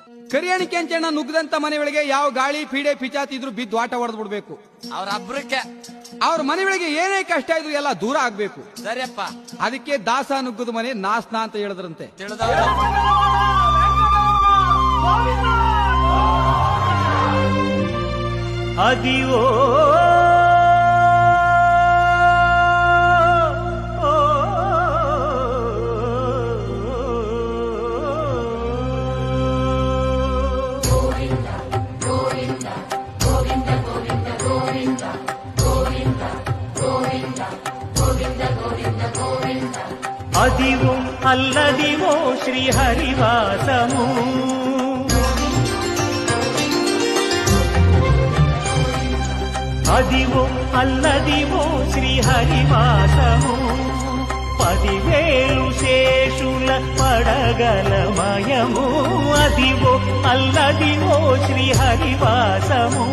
ಕರಿಯಾಣಿ ಕೆಂಚಣ್ಣ ನುಗ್ಗದಂತ ಮನೆ ಒಳಗೆ ಯಾವ ಗಾಳಿ ಪೀಡೆ ಪಿಚಾತಿ ಇದ್ರು ಬಿದ್ದು ಆಟ ಹೊಡೆದ್ ಬಿಡ್ಬೇಕು. ಅವ್ರ ಮನೆ ಒಳಗೆ ಏನೇ ಕಷ್ಟ ಇದ್ರು ಎಲ್ಲ ದೂರ ಆಗ್ಬೇಕು. ಸರಿಯಪ್ಪ. ಅದಕ್ಕೆ ದಾಸ ನುಗ್ಗದ ಮನೆ ನಾಸ್ನ ಅಂತ ಹೇಳಿದ್ರಂತೆ. ಅದಿವೋ అదివో అల్లదివో శ్రీహరివాసము అదివో అల్లదివో శ్రీహరివాసము 10,000 శేషుల పడగలమయము అదివో అల్లదివో శ్రీహరివాసము